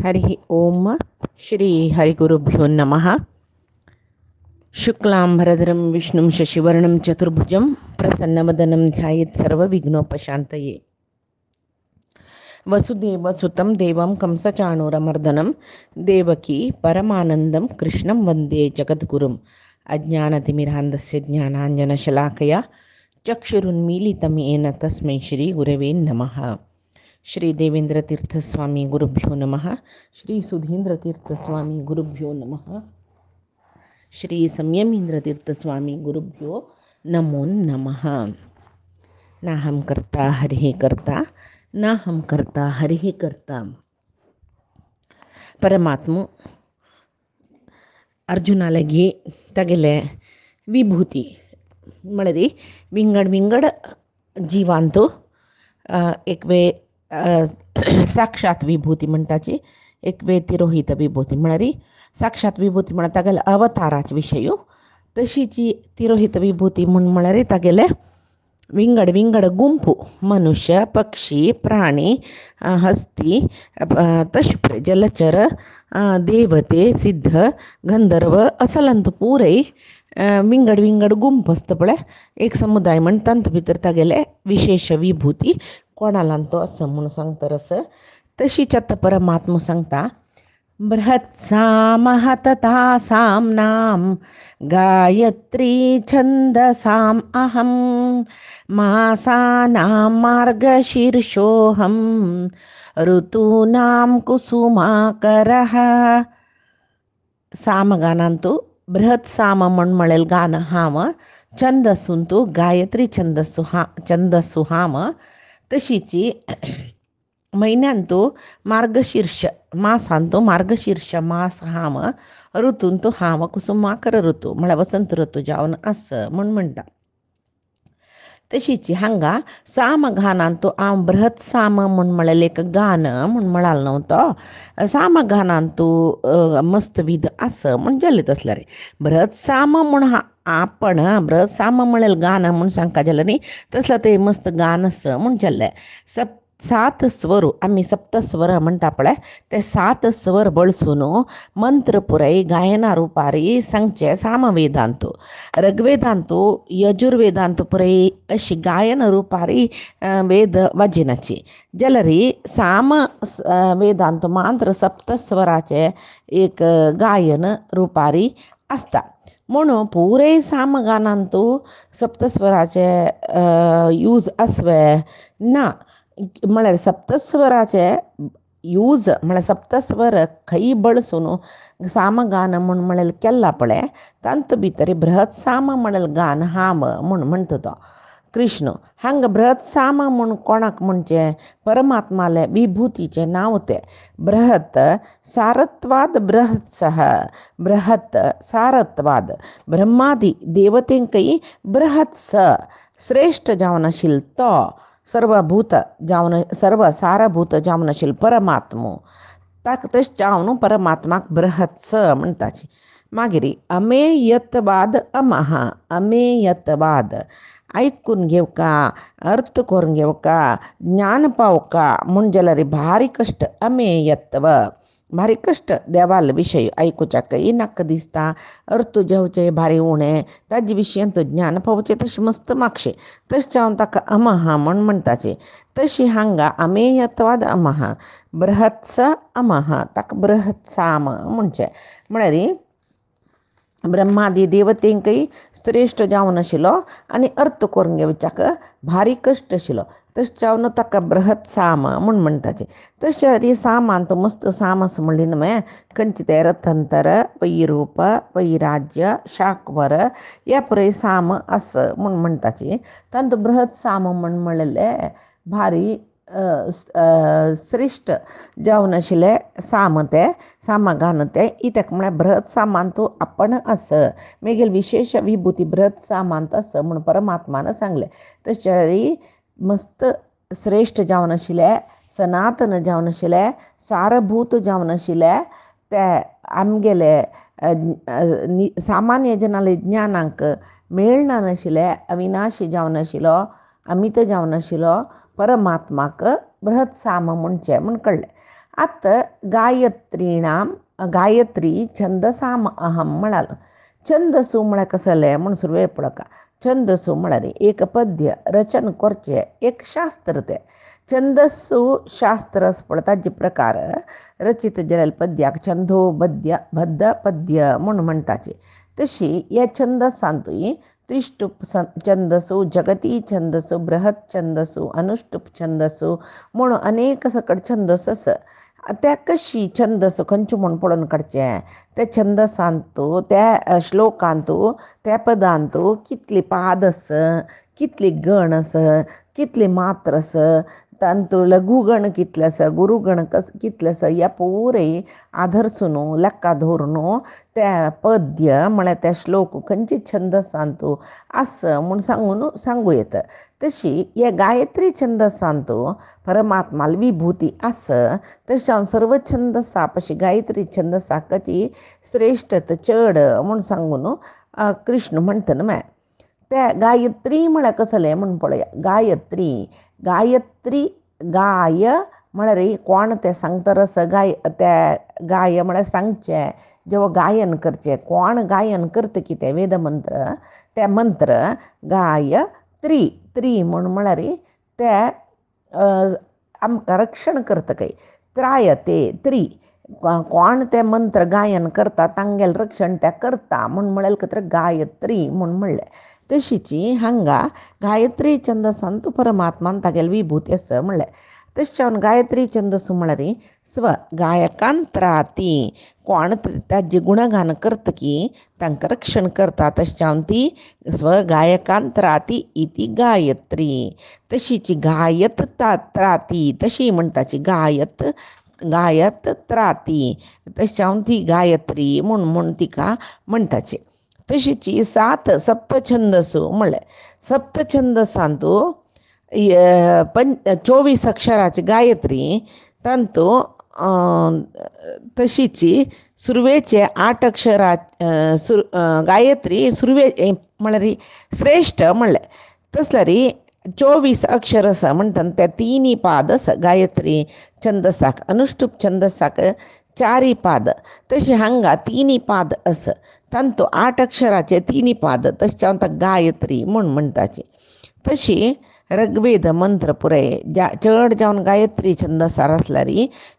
हरि ओम श्री हरिगुरुभ्यो नमः। शुक्लांबरधरं विष्णुं शशिवर्णं चतुर्भुजं प्रसन्नवदनं ध्यायेत् सर्वविघ्नोपशान्तये। वसुदेवसुतं देवं कंसचाणूरमर्दनं देवकी परमानन्दं कृष्णं वन्दे जगद्गुरुम्। अज्ञानतिमिरान्धस्य ज्ञानाञ्जनशलाकया चक्षुरुन्मीलितं येन तस्मै श्रीगुरवे नमः। श्री देवेंद्र तीर्थ स्वामी गुरुभ्यो नमः। श्री सुधींद्र तीर्थ स्वामी गुरुभ्यो नमः। श्री संयमींद्र तीर्थ स्वामी गुरुभ्यो नमो नमः। ना हम करता हरिः करता, ना हम करता हरिः करता. परमात्म अर्जुनाला घे तगेले विभूती म्हळरी विंगड विंगड जीवांतो एक वे साक्षात विभूती म्हणटाची, एक वे तिरोहित विभूती म्हळरी साक्षात विभूती म्हणा तागेले अवताराचे विषय, तशीची तिरोहित विभूती म्हळरी तागेले विंगड विंगड गुंपू मनुष्य पक्षी प्राणी हस्ती तशे जलचर देवते सिद्ध गंधर्व असलंत पूरई विंगड विंगड गुंप असतं पळे एक समुदाय म्हणतात भितर तागेले विशेष विभूती कोणाला तो असं म्हणून सांगता असं. तशीच आता परमात्मा सांगता बृहत्सामहततासां नाम गायत्री छंदसाम अहम मासानां मार्गशीर्षोऽहं ऋतूनां कुसुमाकरः. सामगानांतू बृहत साम म्हळेल गान हाम छंदसूंतू गायत्री छंदस्सु हाम. तशीची महिन्यांतू मार्गशीर्ष मासांतू मार्गशीर्ष मास हाम ऋतूंतू हाम कुसुमाकर ऋतू म्हळ्यार वसंत ऋतू जावन असं म्हणटा. तशीची हांगा साम गानांतू हांव बृहत साम म्हळेल एक गान म्हळाल नव्हतो. साम गानांतू मस्त विध असं म्हणजेले तसल्या रे बृहत साम म्हण आपण बृहत साम म्हळेल गान म्हण सांगता जाल्यार न्ही तसलं ते मस्त गान असं म्हणचेल्लें. सात स्वर आम्ही सप्तस्वर म्हणटा पळय ते सात स्वर बळसून मंत्र पुराई गायना रुपारी सांगचे सामवेदांतू ऋग्वेदांतू यजुर्वेदांतू पुराई अशी गायन रुपारी वेद वाजिनाची जलरी साम वेदांतू मात्र सप्तस्वराचे एक गायन रुपारी असता. म्हणून पुरे सामगानांतू सप्तस्वराचे यूज असवे ना म्हळ्यार सप्तस्वराचे यूज म्हळ्यार सप्तस्वर खंय बळसून सामगान म्हळेल केल्ला पळय तांत भितर बृहत साम म्हळेल गान हाम म्हणटा तो कृष्ण. हांगा बृहत साम म्हण कोणाक म्हणचे परमात्माले विभूतीचे नाव ते बृहत सारत्वाद बृहत्सह बृहत सारत्वाद ब्रह्मादी देवतेंकय बृहत स श्रेष्ठ जावन आशिल्लो तो सर्वभूत जावन सर्व सारभूत जावन आशिल्लो परमात्मो ताका तशें जावन परमात्माक बृहत स म्हणटाची. मागीर अमेयत्वाद अमह अमेयत्वाद ऐकून घेवका अर्थ करून घेवका ज्ञान पावका म्हणजे भारी कष्ट अमेयत्व भारी कष्ट देवाल विशय ऐकूच्याकय नाका दिसता अर्थ जेवचे भारी उणें ताजे विशयान तो ज्ञान पावचे तशें मस्त मागशे तशें जावन ताका अमहा म्हणटाचे. तशी हांगा अमेयत्वाद अमहा बृहत्स अमहा ताका बृहत साम म्हणचे म्हळ्यार ब्रह्मादी देवतेंकय श्रेष्ठ जावन आशिल्लो आनी अर्थ करून घेवच्याक भारी कश्ट आशिल्लो तशें जावन ताका बृहत साम म्हणटाचे. तशें सामांत मस्त सामस म्हणली न्हय खंयचे ते रथंतर वैरूप वैराज्य शाकवर ह्या पुराय साम असं म्हणटाचे. तांतूं बृहत साम म्हणलेले भारी श्रेष्ठ जावन आशिल्ले साम ते सामगान ते इत्याक म्हळ्यार बृहत सामांतू आपण असं मेगेल विशेष विभूती बृहत सामांत असं म्हण परमात्मान सांगले. तशें मस्त श्रेष्ठ जावन आशिल्ले सनातन जावन आशिल्ले सारभूत जावन आशिल्ले ते आमगेले सामान्य जनाले ज्ञानांक मेळना नाशिल्ले अविनाशी जावन आशिल्लो अमित जावन आशिल्लो परमात्माक बृहत साम म्हणचे म्हण कळ्ळें. आत गायत्रीणाम गायत्री छंदसाम अहम म्हणाल. छंदसू म्हळ्या कसले म्हण सुरवे पळका. छंदसू म्हळ्यारी एक पद्य रचन करचे एक शास्त्र ते. छंदस्सू शास्त्र पळताचे प्रकार रचित जलेल पद्याक छंदोबद्य बद्ध पद्य म्हणून म्हणताचे. तशी या छंदसांतूय त्रिष्टुप छंदसू जगती छंदसू बृहत छंदसू अनुष्टुप छंदसू म्हणून अनेक सकट छंदस त्या कशी छंदस खंयची म्हूण पळोवन काडचे. त्या छंदसांतू त्या श्लोकांतू त्या पदांतू कितली पाद आस, कितली गण आस, कितली मात्र आस, तांतू लघुगण कितले आसा, गुरुगण कितले आसा, ह्या पुरे आधरसून लेक्का धरून त्या पद्य म्हळ्यार त्या श्लोक खंयची छंदसांतू आस म्हूण सांगू येता. तशी हे गायत्री छंदसांतू परमात्माल विभूती आस. तशें सर्व छंदसा पशी गायत्री छंदसाची श्रेष्ठत चड म्हूण सांगून कृष्ण म्हणटा न्हय. त्या गायत्री म्हळ्यार कसलें म्हूण पळया. गायत्री गायत्री गाय म्हळ्यार कोण तें सांगता रस त्या गाय म्हळ्यार सांगचें, जेव्हा गायन करचें, कोण गायन करता कितें वेदमंत्र, त्या मंत्र गायत्री त्री म्हळ्यार त्या आमकां रक्षण करता काय. त्रायते त्री कोण ते मंत्र गायन करता तांगेल रक्षण त्या करता म्हळ्यार गायत्री म्हणलें. तशीची हांगा गायत्री छंदसांतू परमात्मान तागेल विभूती आसा म्हणलें. तशें गायत्री छंदस म्हळ्यार स्व गायकांत्राती कोण ताजे गुणगान करता की तांकां रक्षण करता. तशें ती स्व गायकांत्राती इति गायत्री. तशीची गायत त्राती तशी म्हणटाची गायत गायत त्राती. तशें ती गायत्री म्हूण तिका म्हणटाची. तशीची सात सप्तछंदसू म्हणलें. सप्तछंदसांतू 24 अक्षराची गायत्री तांतू तशीची सुरवेचे 8 अक्षरा गायत्री सुरवे म्हळ्यार श्रेष्ठ म्हणलें. तसल्यार 24 अक्षर आसा म्हणटा त्या 3 पाद आसा गायत्री छंदसाक. अनुष्टुप छंदसाक 4 पाद. तशें हांगा 3 पाद आसा तांतू 8 अक्षराचे 3 पाद. तशें गायत्री म्हूण म्हणटाची. तशी ऋग्वेद मंत्र पुराय चड जावन गायत्री छंदसार आसल्यार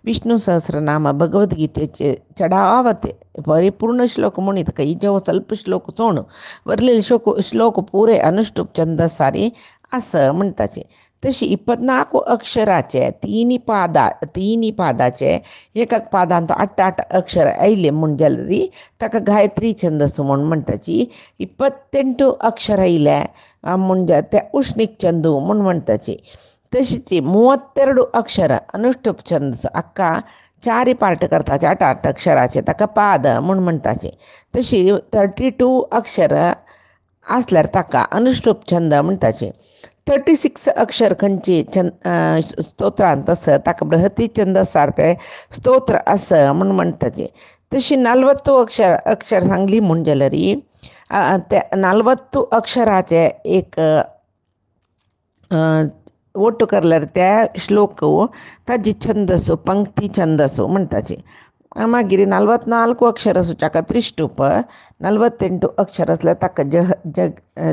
विष्णू सहस्रनाम भगवद्गीतेचे चडावते परिपूर्ण श्लोक म्हणीत काही जेव ಸ್ವಲ್ಪ श्लोक सोण वरलेले श्लोक पुरे अनुष्टुप छंदसारी असं म्हणटाचे. तशी 24 अक्षराचे 3 पादाचे एक पादांत 8 अक्षर आयले म्हूण जाल्यार ताका गायत्री छंदस म्हूण म्हणटाची. 28 अक्षर आयले म्हणजे त्या उष्णीक छंदू म्हूण म्हणटाची. तशीची 32 अक्षर अनुष्टुप छंदस अक्का 4 पार्ट करताचे 8 अक्षराचे ताका पाद म्हूण म्हणटाचे. तशी 32 अक्षर आसल्यार ताका अनुष्टुप छंद म्हणटाचे. 36 अक्षर खंयची स्तोत्रांत आसा ताका बृहती छंदसार ते स्तोत्र आसा म्हूण म्हणटाचे. तशी 40 अक्षर सांगली म्हूण जाल्यार त्या 40 अक्षराचे एक ಒಟ್ಟು करल्यार त्या श्लोक ताजी छंदसो पंक्ती छंदसो म्हणटाचे. मागीर 44 अक्षर आसूच्याक त्रिष्टुप 48 अक्षर आसल्यार ताका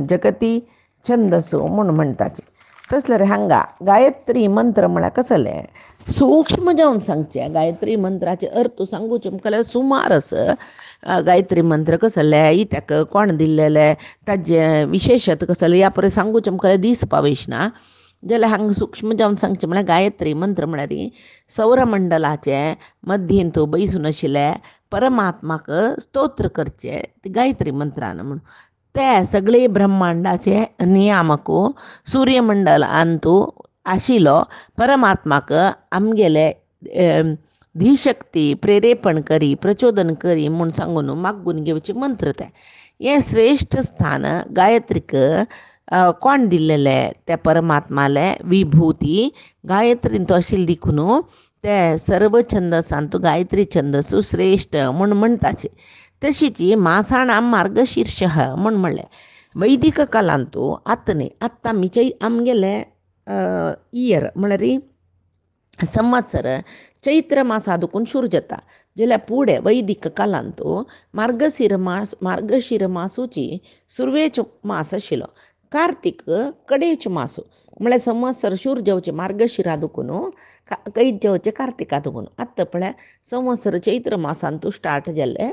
जगती छंदसो म्हूण म्हणटाचे. तसल्यार हांगा गायत्री मंत्र म्हळ्यार कसलें सूक्ष्म जावन सांगचें. गायत्री मंत्राचे अर्थ सांगूचे म्हळ्यार सुमार आसा. गायत्री मंत्र कसले ताका कोण दिल्लेले ताजे विशेशत कसले ह्या परे सांगूचे म्हळ्यार दीस पावयना. जाल्यार हांगा सूक्ष्म जावन सांगचें म्हळ्यार गायत्री मंत्र म्हळ्यार सौरमंडलाचे मध्येंतू बैसून आशिल्ले परमात्माक स्तोत्र करचे ते गायत्री मंत्रान म्हणून. ते सगळे ब्रह्मांडाचे नियामक सूर्यमंडलांतू आशिल्लो परमात्माक आमगेले धीशक्ती प्रेरेपण करी प्रचोदन करी म्हूण सांगून मागून घेवचे मंत्र ते. हे श्रेष्ठ स्थान गायत्रीक कोण दिल्लेले त्या परमात्माले विभूती गायत्रीन तो आशिल्ली देखून ते सर्व छंदसांतू गायत्री छंदसू श्रेष्ठ म्हूण म्हणटाचे. तशीची मासाणां मार्गशीर्ष म्हूण म्हणलें. वैदिक कालांतू आत्ता आमगेले इयर म्हळ्यार ಸಂವತ್ಸರ ಚೈತ್ರ ಮಾಸ ಅದಕ್ಕೊಂದು ಶುರು ಜತ್ತ ಜಲ ಪೂಡೆ ವೈದಿಕ ಕಾಲಂತೂ मार्गशीर मासूची सुरवेच मास शिलो कार्तिक कडेच मासू म्हळ्यार संवत्सर शूर जेवचे मार्गशीरा दुखून कैत जेवचे कार्तिका दुखून आत्ता पळय संवत्सर चैत्र मासांतू स्टार्ट जाल्ले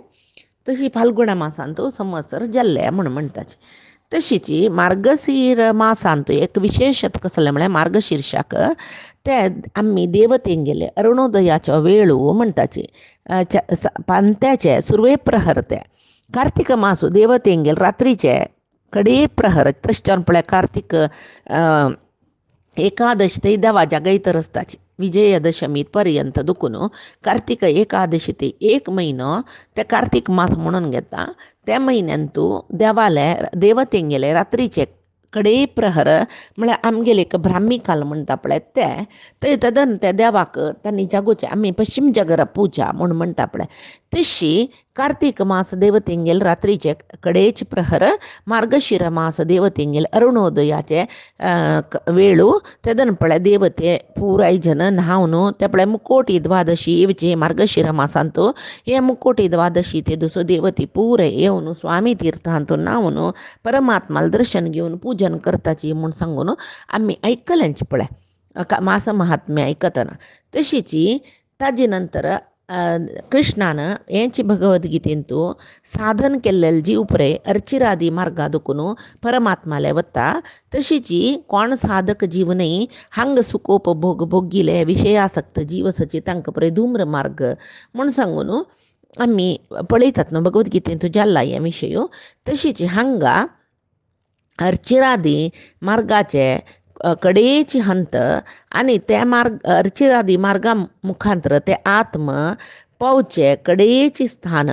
तशी फाल्गुणा मासांतू संवत्सर जाल्ले म्हणून म्हणटाचे तशीची मार्गशीर मासांतू एक विशेषत कसले म्हळ्यार मार्गशीर्शाक ते आम्ही देवतेंगेले अरुणोदयाच्या वेळू म्हणटाचे पांत्याचे सुरवे प्रहर ते कार्तिक मासू देवतेंगेल रात्रीचे कडे प्रहर तशच्यान पळय कार्तिक एकादश ते देवाच्या गैतर असताची विजयदशमी पर्यंत दुखून कार्तिक एकादशी ते एक म्हयनो ते कार्तिक मास म्हणून घेता त्या म्हयन्यांतू देवाले देवतेंगेले रात्रीचे कडे प्रहर म्हळ्यार आमगेले एक ब्राह्मी काल म्हणटा पळय ते थंय तदन त्या देवाक तांणी जागोवचे आमी पश्चिम जगरा पुजा म्हूण म्हणटा पळय तशी कार्तिक मास देवतेंगेल रात्रीचे कडेच प्रहर मार्गशीर मास देवतेंगेल अरुणोदयाचे वेळू तेदन पळय देवते पुराय जन न्हावन ते पळय मुकोटी द्वादशी येवचे मार्गशीर मासांतू हे मुकोटी द्वादशी ते दुसरो देवती पुराय येवन स्वामी तीर्थांतू न्हावन परमात्माला दर्शन घेवन पूजन करताची म्हूण सांगून आमी आयकल्यांची पळय मास महात्म्य आयकतना तशीची ताजे नंतर कृष्णान हेंची भगवद्गीतेंतू साधन केल्लेले जीव पुरे अर्चिरादी मार्गा दुखून परमात्माले वता तशीची कोण साधक जीव न्ही हांग सुखोपभोग भोगिले विशयासक्त जीव सची तांकां पुरे धूम्र मार्ग म्हूण सांगून आमी पळयतात न्हू भगवद्गीतेंतू जाल्ला हे विशय तशीची हांगा अर्चिरादी मार्गाचे कडेची हंत आनी ते मार्ग अर्चिरादी मार्गा मुखांतर ते आत्म पावचे कडेची स्थान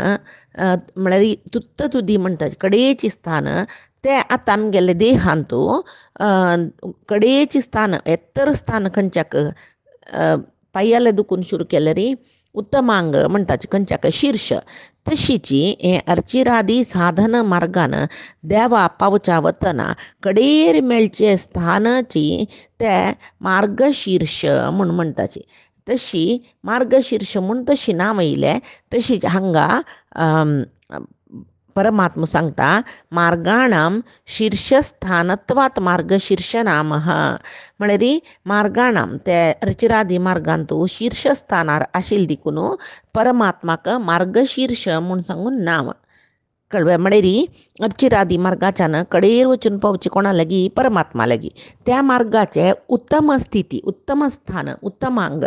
म्हळ्यार तुत्त तुदी म्हणटा कडेची स्थान ते आतां आमगेले देहांतू कडेची स्थान एत्तर स्थान खंयच्याक पांयाले दुखून सुरू केले री उत्तमांग म्हणटाचे खंयच्याक शीर्ष तशीची हे अर्चिरादी साधन मार्गान देवा पावच्या वतना कडेर मेळचे स्थानाची ते मार्गशीर्ष म्हूण म्हणटाची तशी मार्गशीर्ष म्हूण तशी नांव येयलें तशीच हांगा परमात्मा सांगता मार्गाणाम शीर्षस्थानत्वात मार्गशीर्ष नामः म्हळ्यार मार्गाणाम ते अर्चिरादी मार्गांतू शीर्षस्थानार आशिल्ले देखून परमात्माक मार्गशीर्ष म्हूण सांगून नांव कळ्ळें म्हळ्यार अर्चिरादी मार्गाच्यान कडेर वचून पावचे कोणा लागीं परमात्मा लागीं त्या मार्गाचे उत्तम स्थिती उत्तम स्थान उत्तमांग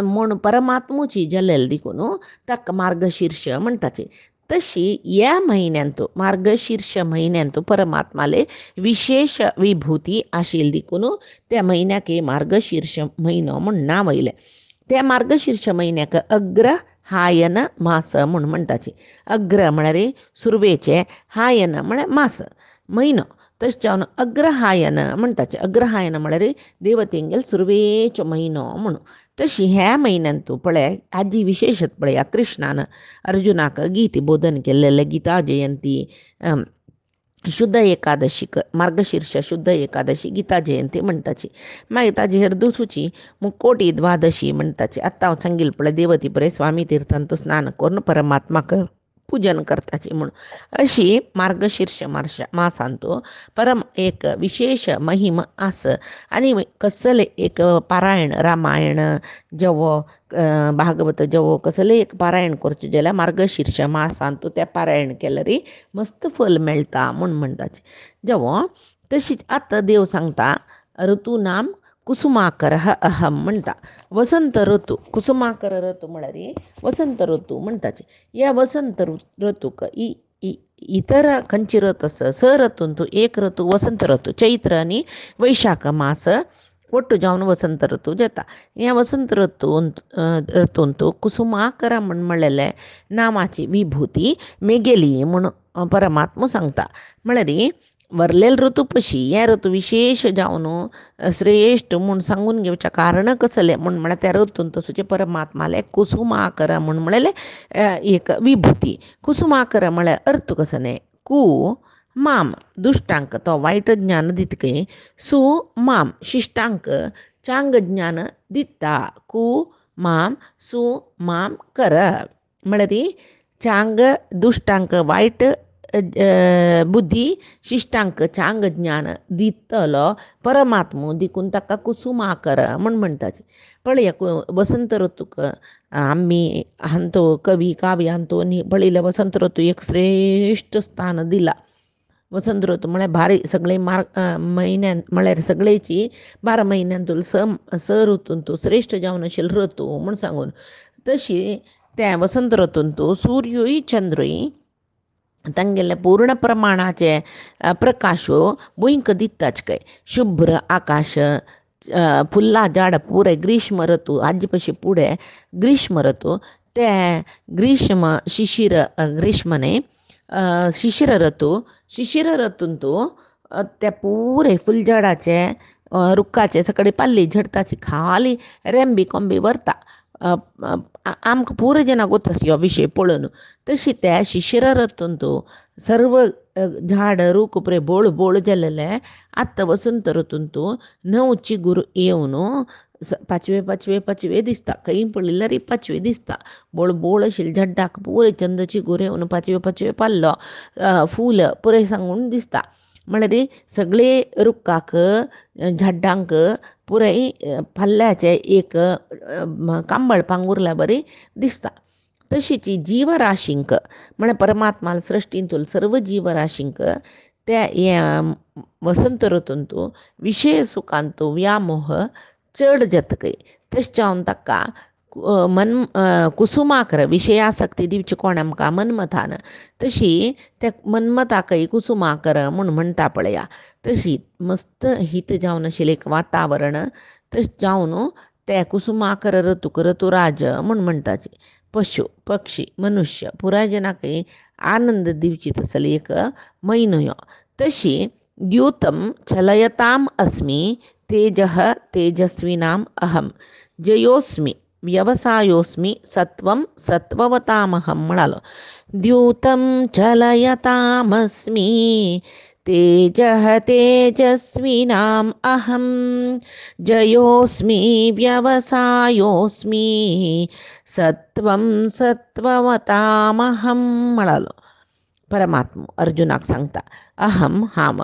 म्हूण परमात्मुची जल्लेले देखून ताका मार्गशीर्ष म्हणटाचे तशी ह्या म्हयन्यांतू मार्गशीर्ष म्हयन्यांतू परमात्माले विशेष विभूती आशिल्ली देखून त्या म्हयन्याक मार्गशीर्ष म्हयनो म्हूण नांव आयलें त्या मार्गशीर्ष म्हयन्याक अग्रहायन मास म्हूण म्हणटाचे अग्र म्हळ्यार सुरवेचे हायन म्हळ्यार मास म्हयनो तशें जावन अग्रहायन म्हणटाचे अग्रहायन म्हळ्यार देवतेंगेल सुरवेचो म्हयनो म्हणून तशी ह्या म्हयन्यांतू पळय हाजी विशेशत पळया कृष्णान अर्जुनाक गीत बोधन केल्लेले गीता जयंती शुद्ध एकादशीक मार्गशीर्ष शुद्ध एकादशी गीता जयंती म्हणटाची मागीर ताजे हेर दुसुची मुकोटी द्वादशी म्हणटाची आतां हांव सांगिल्लें पळय देवती पळय स्वामी तीर्थांतू स्नान करून परमात्माक पूजन करताची म्हणून अशी मार्गशीर्ष मासांतू परम एक विशेष महिम आस आनी कसले एक पारायण रामायण जेवो भागवत जेवो कसले एक पारायण करचें जाल्यार मार्गशीर्ष मासांतू तें पारायण केल्यार मस्त फल मेळटा म्हूण म्हणटाचे जेवो तशीच आतां देव सांगता ऋतूनाम कुसुमाकर अहम म्हणटा वसंत ऋतू कुसुमाकर ऋतू म्हळ्यार वसंत ऋतू म्हणटाचे ह्या वसंत ऋतूक इतर खंयची ऋतू आसा स ऋतूंतू एक ऋतू वसंत ऋतू चैत्र आनी वैशाख मास ಒಟ್ಟು ಜಾವನ ವಸಂತ ಋತು ಜತ या वसंत ऋतूंतू कुसुमाकर म्हणलेले नामाची विभूती मेगेली म्हणून परमात्मा सांगता म्हळ्यार वरलेले ऋतू पशी हे ऋतू विशेष जावन श्रेश्ठ म्हूण सांगून घेवचें कारण कसलें म्हळ्यार त्या ऋतून तसोचे परमात्माले कुसुमाकर म्हूण म्हणलेले एक विभूती कुसुमाकर म्हळ्यार अर्थ कसो न्ही कु माम दुष्टांक तो वायट ज्ञान दितके सु माम शिश्टांक चांग ज्ञान दिता कु माम सु माम कर म्हळरी चांग दुष्टांक वाईट बुद्धी शिष्टांक चांग ज्ञान दितलो परमात्मो दिकून ताका कुसुमाकर म्हण म्हणटाचे पळया वसंत ऋतूक आम्ही हांतो कवी काव्य हांतो पळयल्या वसंत ऋतू एक श्रेष्ठ स्थान दिला वसंत ऋतू म्हळ्यार भारी सगळे म्हयन्यान म्हळ्यार सगळेची 12 म्हयन्यांतून स ऋतून तूं श्रेष्ठ जावन आशिल्लो ऋतू म्हण सांगून तशी त्या वसंत ऋतून तूं सूर्यूय चंद्रूय तांगेले पूर्ण प्रमाणाचे प्रकाशो भुंयक दिताच काय शुभ्र आकाश फुल्लां झाड पुरे ग्रीष्म ऋतू हाजे पशी फुडें ग्रीष्म ऋतू ते ग्रीष्म शिशीर ग्रीष्म न्ही शिशीर ऋतून तूं त्या पुरे फुलझाडाचे रुखाचे सकळे पाल्ली झडताची खाली रेंबी कोंबी व्हरता आमकां पुरो जेन्ना गोतस ह्यो विशय पळोवन तशी त्या शिशीर ऋतून तूं सर्व झाड रूख पुरे बोळ बोळ जाल्लेले आत्तां वसंत ऋतून तूं 9 चिगूर येवन पाचवे दिसता खंय पळयल्यार पाचवे दिसता बोळ बोळ आशिल्ले झड्डाक पुरे चंद चिगूर येवन पाचवे पाल्लो फूल पुरे सांगून दिसता म्हळ्यार सगळे रुखाक झाडांक पुराय फाल्ल्याचे एक कांबळपांक उरल्या बरी दिसता तशीच जीवराशींक म्हळ्यार परमात्मा सृश्टींतून सर्व जीवराशींक त्या वसंत ऋतून तूं विशय सुखान तूं व्यामोह चड जातकय तशें जावन ताका कुसुमाकर विशयासक्ती दिवची कोण आमकां मन्मथान तशी त्या मन्मथाकय कुसुमाकर म्हूण म्हणटा पळया तशी मस्त हीत जावन आशिल्लें एक वातावरण तशें जावन ते कुसुमाकर ऋतूक ऋतुराज म्हूण म्हणटाचे पशु पक्षी मनुष्य पुराय जनाकय आनंद दिवची तसली एक म्हयनो ह्यो तशी द्यूतं चलयताम अस्मि तेजः तेजस्विनाम अहम जयोस्मि व्यवसायोस्मि सत्वं सत्ववतामहं म्हणालो द्यूतं चलयतामस्मि तेजः तेजस्विनाम अहम जयोस्मि व्यवसायोस्मि सत्वं सत्ववतामहं म्हणालो परमात्मा अर्जुनाक सांगता अहम हाम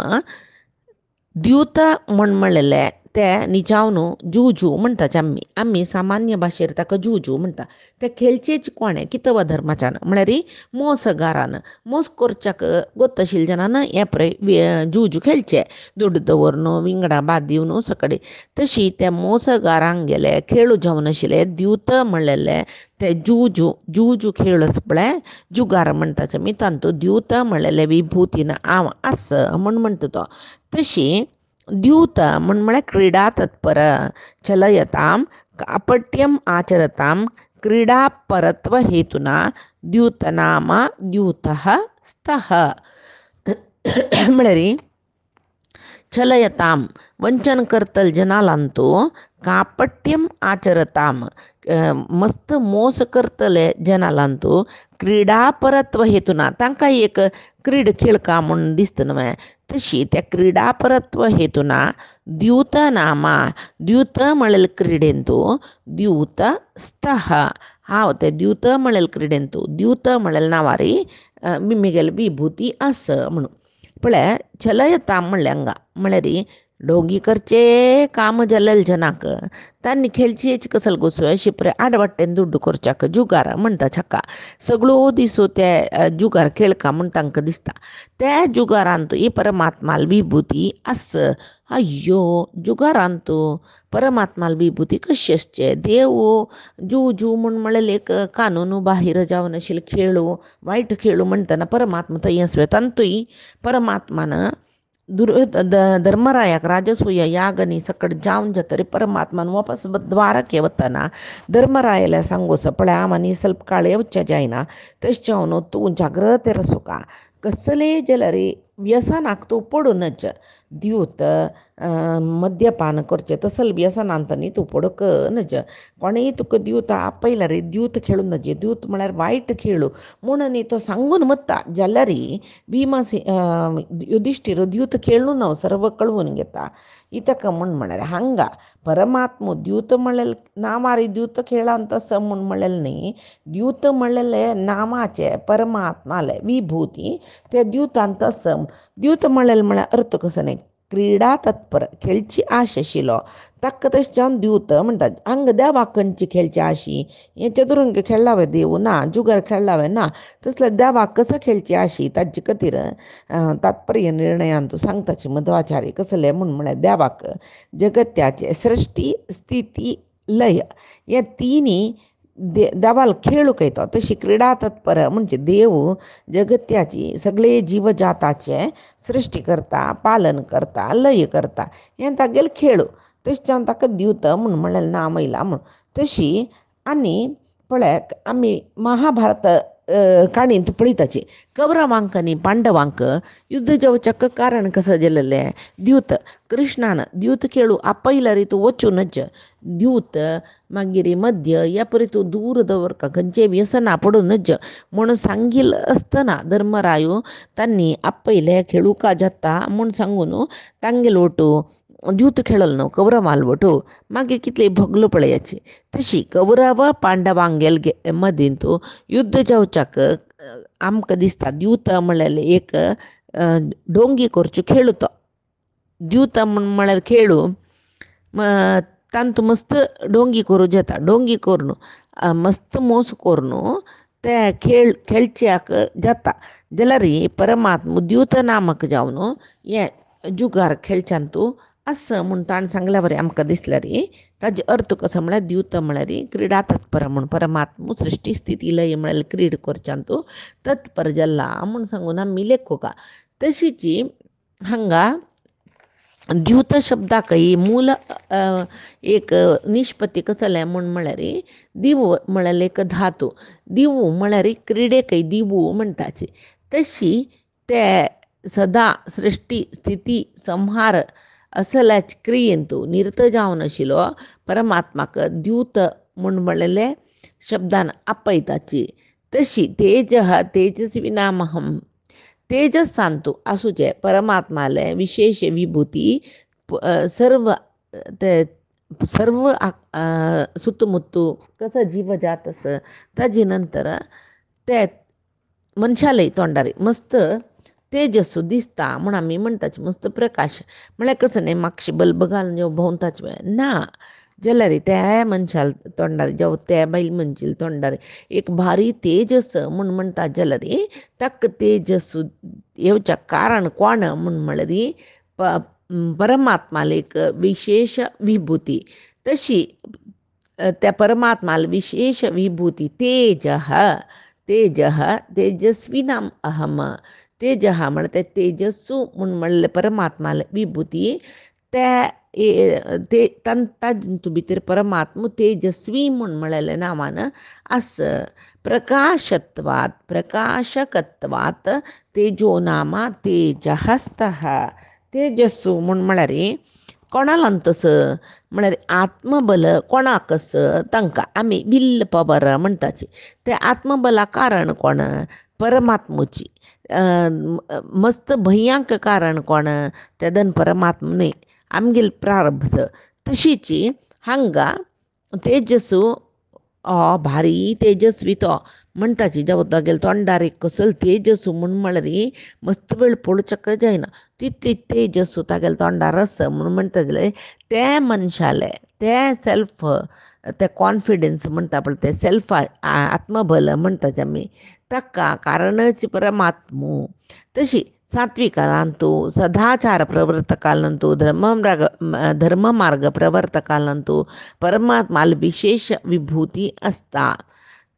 द्यूत म्हणलेले ते निजावनू जुजू म्हणटाचे आमी सामान्य भाशेर ताका जुजू म्हणटा ते खेळचेच कोणे कितव धर्माच्यान म्हळ्यार मोसगारान मोस करच्याक गोत आशिल्ले जनान हे पळय जुजू खेळचे दुड्ड दवरून विंगडा बाद दिवन सकळे तशी त्या मोसगारांक गेले खेळ जावन आशिल्ले द्यूत म्हणलेले ते जुजू खेळ पळय जुगार म्हणटाचे मी तांतूं द्यूत म्हणलेले विभुतीन हांव आस म्हूण म्हणटा तो तशी द्यूत म्हळ्यार क्रीडा तत्पर चलयताम कापट्यम आचरताम क्रीडा परत्व हेतुना द्यूतनाम द्यूतः स्तः म्हळ्यार चलयताम वंचन करतल जनालांतू कापट्यम आचरताम मस्त मोस करतले जनालांतू क्रीडा परत्व हेतुना तांकां एक क्रीड खेळका म्हूण दिसता न्हय तशी त्या क्रीडा परत्व हेतुना द्यूत नामा द्यूत म्हणलेले क्रीडेंतू द्यूत स्तः हांव ते द्यूत म्हणलेले क्रीडेंतू द्यूत म्हणलेले नावारी मिमिगेल विभूती आस म्हणून पळय चलयताम म्हणलें हांगा म्हळ्यार डोंगी करचे काम जाल्लेले जनाक तांणी खेळचेच कसल गोसो शिपरे आडवाटेन दुड्ड करच्याक जुगार म्हणटा छक्का सगळो दिसो ते जुगार खेळका म्हूण तांकां दिसता त्या जुगारांतू ही परमात्माल विभूती आस अय्यो जुगारांतू परमात्माल विभूती कशी आसचे देव जू म्हूण म्हळ्यार एक कानून बाहेर जावन आशिल्ले खेळू वायट खेळू म्हणटना परमात्मा थंय आसवे तांतूय परमात्मान धर्मरायाक राजसूय यागनी सकट जावन जातरी परमात्मान वापस द्वारके वतना धर्मरायला सांगोस पळय आमी ಸ್ವಲ್ಪ ಕಾಲ येवचे जायना तशें जावन तूं जाग्रत रसोका कसले जाल्यार व्यसनाक तूं पडूनच दिवत मद्यपान करचें तसल व्यसनांतनी तूं पडकनच कोणेय तुका दिवत आपयला रे दिवत खेळून नजे दिवत म्हळ्यार वायट खेळू म्हणून तो सांगून मत्ता जाल्यार युधिष्ठीर दिवत खेळू न्हू सर्व कळवून घेता इतक म्हळ्यार हांगा परमात्मो दिवत म्हणलें नामारी दिवत खेळांत असं म्हणलें न्ही दिवत म्हणलेलें नामाचे परमात्माले विभूती ते दिवतांत सम दिवत म्हणलें म्हळ्यार अर्थ कसो न्ही क्रीडा तत्पर खेळची आश आशिल्लो ताका तशें जावन दिवत म्हणटात हांगा देवाक खंयची खेळची आशी हे चतुरंग खेळ्ळा हांवें देव ना जुगार खेळ्ळा हांवें ना तसले देवाक कसो खेळची आशी ताजे खातीर तात्पर्य निर्णयान तूं सांगताचे मध्वाचार्य कसले म्हळ्यार देवाक जगत्याचे सृष्टी स्थिती लय हे तिनी देवाला खेळूक येता तशी क्रीडा तत्पर म्हणजे देव जगत्याची सगळे जीवजाताचे सृष्टी करता पालन करता लय करता हें तागेले खेळू तशें जावन ताका दिवत म्हणलें नाम येयला म्हूण तशी आनी पळयात आमी महाभारत काणयेंत पळयताची कौरवांक आनी पांडवांक युद्ध जावच्याक कारण कसं जालेलें दिवत कृष्णान दिवत खेळू आपयल्यार तूं वचूनच दिवत मागीर मद्य ह्या परी तूं दूर दवरका खंयचे व्यसना पडूनच म्हूण सांगिल्लें आसतना धर्मरायो तांणी आपयलें खेळुका जाता म्हूण सांगून तांगेलो वटू दिवत खेळल न्हू कौरवाल वटू मागीर कितले भोगलो पळयाची तशी कौरव पांडवांगेल मदीं तूं युद्ध जावच्याक आमकां दिसता दिवत म्हणलेलें एक डोंगी करच्यो खेळू तो दिवत म्हळ्यार खेळू तांत मस्त डोंगी करूं जाता डोंगी करून मस्त मोस करून ते खेळच्याक जाता जाल्यार परमात्मा दिवत नामक जावन हे जुगार खेळच्यान तूं असं म्हूण ताणें सांगल्या वरी आमकां दिसल्यार ताजे अर्थ कसो म्हळ्यार दिवत म्हळ्यार क्रिडा तत्पर म्हूण परमात्मा सृश्टी स्थिती लय म्हळ्यार क्रीड करच्यान तूं तत्पर जाल्ला म्हूण सांगून आमी लेखोका तशीच हांगा द्यूत शब्दाकय मूल एक निष्पत्ती कसले म्हळ्यार दिवो म्हळ्यार एक धातू दिवो म्हळ्यार क्रिडेकय दिवू म्हणटाचे तशी ते सदा सृष्टी स्थिती संहार असल्याच क्रियेन तूं निर्त जावन आशिल्लो परमात्माक द्यूत म्हणलेले शब्दान आपयताची तशी तेज तेजस्विनामहम तेजस्सान तूं आसूचे परमात्माले विशेष विभूती सर्व ते सर्व सुತ್ತमुत्तू कसो जीव जात आस ताजे नंतर ते मनशालय तोंडार मस्त तेजस्सू दिसता म्हूण आमी म्हणटाचे मस्त प्रकाश म्हळ्यार कसं न्ही मातशें बल्ब घालून जेव भोंवताच ना जाल्यार त्या मनशाल तोंडार जेव त्या बायल मनशेल तोंडार एक भारी तेजस म्हूण म्हणटा जाल्यार ताका तेजस्सू येवच्या कारण कोण म्हूण म्हळ्यार परमात्माला एक विशेष विभूती तशी त्या परमात्माला विशेष विभूती तेजस्विनाम अहम तेज म्हण ते तेजस्सू म्हूण म्हणलें परमात्माला विभूती त्या ते ताजे भितर परमात्मा तेजस्वी म्हूण म्हणलेलें नांवान आस प्रकाशकत्वात तेजो नामा तेजहस्तः तेजस्सू म्हूण म्हळ्यार कोणालान तसं म्हळ्यार आत्मबल कोणाक तांकां आमी विल्ल पवर म्हणटाची ते आत्मबला कारण कोण परमात्मुची मस्त भयांक कारण कोण तेदन परमात्मने आमगेल प्रारब्ध तशीच हांगा तेजस्सू भारी तेजस्वी तो म्हणटाची जेव तागेले तोंडार एक कसल तेजस्सू म्हूण म्हळ्यार मस्त वेळ पळोवचेक जायना तितली तेजस्सू तागेले तोंडार आसा म्हूण म्हणटा जाल्यार ते मनशाले ते सेल्फ ते कॉन्फिडन्स म्हणटा पळय ते सेल्फ आत्मबल म्हणटाचे आमी ताका कारणच परमात्मो तशी सात्विकांतू सदाचार प्रवर्तकालंतू धर्म मार्ग प्रवर्तकालंतू परमात्माला विशेष विभूती आसता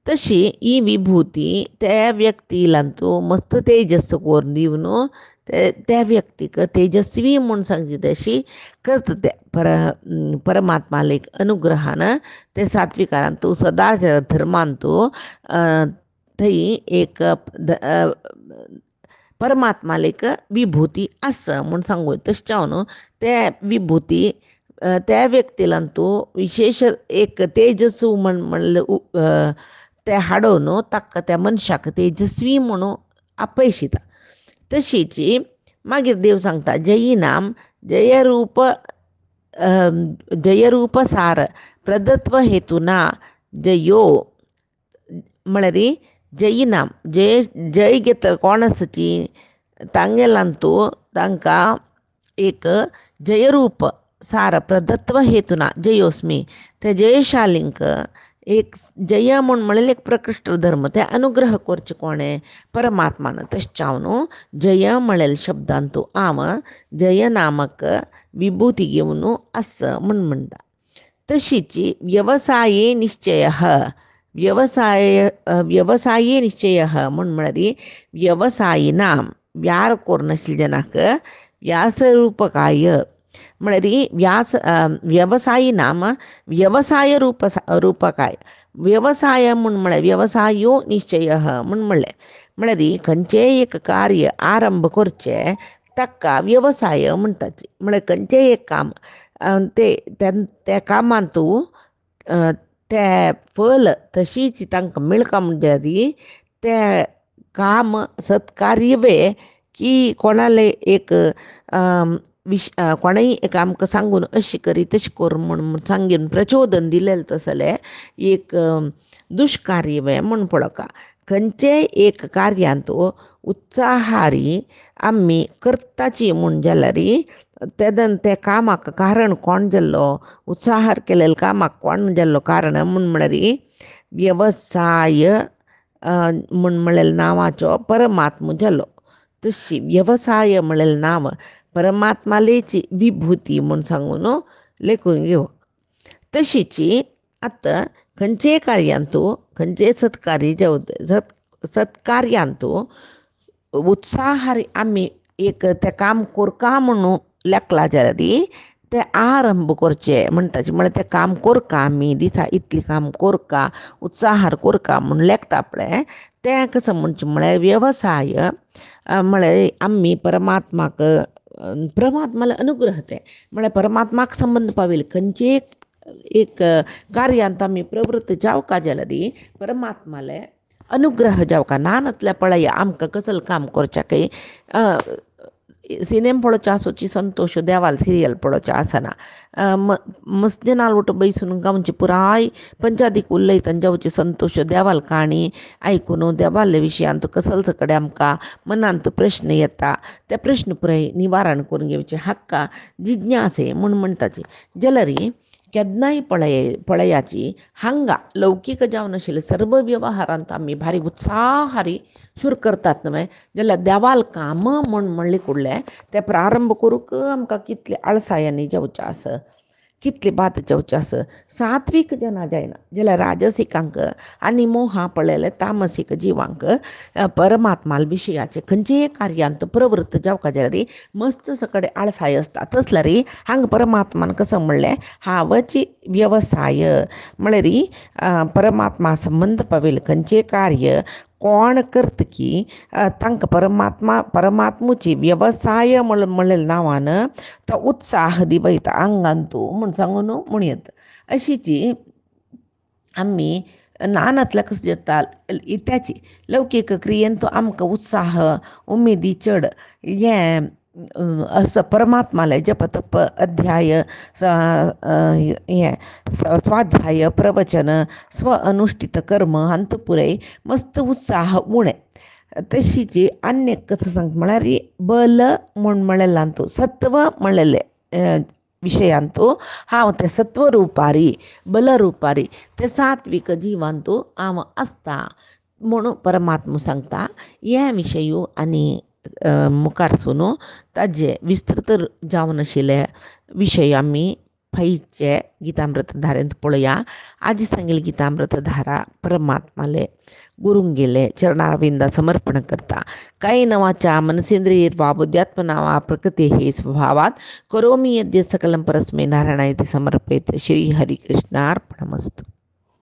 तशी ही विभूती त्या व्यक्तीलांतू मस्त तेजस्सू कोरून दिवन त्या व्यक्तीक तेजस्वी म्हूण सांगची तशी करता ते परमात्माला एक अनुग्रहान ते सात्विकारांतू सदाचार धर्मांतू थंय एक परमात्मालेक विभूती असं म्हणून सांगू तशें त्या विभूती त्या व्यक्तीलांतू विशेष एक तेजस्वी म्हणलं ते हाडोवन ताका त्या मनशाक तेजस्वी म्हणून आपयशिता. तशीची मागीर देव सांगता जयीनाम जयरूप जयरूपसार प्रदत्व हेतुना जयो म्हळ्यार जयीनाम जय घेतलं कोण आसाची तांगेलांतू तांकां एक जयरूप सार प्रदत्व हेतुना जयोस्मी ते जयशालींक एक जय म्हणलें एक प्रकृष्ट धर्म ते अनुग्रह करचे कोणे परमात्मान. तशें न्हू जय म्हळेल शब्दांतू हांव जय नामक विभूती घेवन असं म्हणटा. तशीची व्यवसाये निश्चय व्यवसाये निश्चय म्हळ्यार व्यवसायिनां व्यार कोरनाशिल्ल्या जनाक व्यासरूपकाय म्हळ्यार व्यवसायिनां व्यवसाय रूपकाय व्यवसाय म्हळ्यार व्यवसायो निश्चय म्हणलें म्हळ्यार खंयचेय एक कार्य आरंभ करचें ताका व्यवसाय म्हणटात. म्हळ्यार खंयचेय एक काम त्या कामांतू ते फल तशीच तांकां मेळका म्हणल्यार ते काम सत्कार्य वे की कोणाले एक कोणाय एक आमकां सांगून अशी करी तशी कर म्हणून सांगून प्रचोदन दिलें तसलें एक दुष्कार्य वे म्हण पळोवका. खंयचेय एक कार्यांतू उत्साहारी आमी करताची म्हूण जाल्यार ते कामाक कारण कोण जाल्लो उत्साहार केलेल्या कामाक कोण जाल्लो कारण म्हळ्यार व्यवसाय म्हणलेल्या नांवाचो परमात्मा जालो. तशी व्यवसाय म्हणलेलें नांव परमात्मालेची विभूती म्हूण सांगून लेखून घेवप. तशीची आतां खंयचेय कार्यांतू खंयचेय सत्कार्यांतू उत्साहारी आमी एक तें काम करका म्हणून लेखला जाल्यार ते आरंभ करचे म्हणटाचे म्हळ्यार तें काम करका आमी दिसा इतलें काम करका उत्साहार करका म्हूण लेखता पळय तें कसं म्हणचें म्हळ्यार व्यवसाय म्हळ्यार आमी परमात्माला अनुग्रह ते म्हळ्यार परमात्माक संबंध पाविल्ले खंयचेय एक कार्यांत आमी प्रवृत्त जावका जाल्यार परमात्माले अनुग्रह जावका. नानतल्या पळया आमकां कसलें काम करच्याकय सिनेमा पळोवचें आसूची संतोश देवाल सिरियल पळोवचें आसना मस्ती नाल्वट बैसून गांवची पुराय पंचादीक उलयतना जावची संतोश देवाल काणी आयकून देवाले विशयांत कसलच कडेन आमकां मनांत प्रश्न येता त्या प्रश्न पुराय निवारण करून घेवचे हक्का जिज्ञासे म्हूण म्हणटाची जाल्यार केन्नाय पळयाची हांगा लौकीक जावन आशिल्ले सर्व वेवहारांत आमी भारी उत्साहारी सूर करतात न्हय जाल्यार देवाल काम म्हणलें कुडलें तें प्रारंभ करूंक आमकां कितलें आळसायांनी जावचें आसा कितलें बाद जावचें आसा. सात्वीक जना जायना जाल्यार राजसिकांक आनी मोहा पळयलें तामसीक जिवांक परमात्मा विशयाचे खंयचेय कार्यांत प्रवृत्त जावका जाल्यार मस्त सकडें आळसाय आसता. तसल्यार हांगा परमात्मान कसं म्हणलें हांवची व्यवसाय म्हळ्यार परमात्मा संबंध पाविल्लें खंयचेय कार्य कोण करता की तांकां परमात्मूची व्यवसाय म्हणलेल्या नांवान तो उत्साह दिवयता आंगांतू म्हूण सांगून म्हणयत. अशीची आमी नानातल्या कसं जाता इत्याची लौकीक क्रियेंतू आमकां उत्साह उमेदी चड हें असं परमात्माले जपतप अध्याय हें स्वाध्याय प्रवचन स्व अनुष्ठित कर्म हांतू पुराय मस्त उत्साह उणें. तशीची अन्य कसं सांगता म्हळ्यार बल म्हणलेल्यांतू सत्व म्हणलेले विशयांतू हांव तें सत्वरुपारी बलरुपारी ते सात्विक जिवांतू हांव आसता म्हणून परमात्मा सांगता. ह्या विशयू आनी मुखारसून ताजे विस्तृत जावन आशिल्ले विशय आमी फाईचे गीतामृत धारेंत पळोवया. आज सांगिल्ली गीतामृत धारा परमात्माले गुरुंगेले चरणारविंदा समर्पण करता. कायेन वाचा मनसेंद्रियैर्वा बुद्ध्यात्मना वा प्रकृतेः स्वभावात् करोमि यद्यत् सकलं परस्मै नारायणाय समर्पयेत्. श्री हरिकृष्णार्पणमस्तु.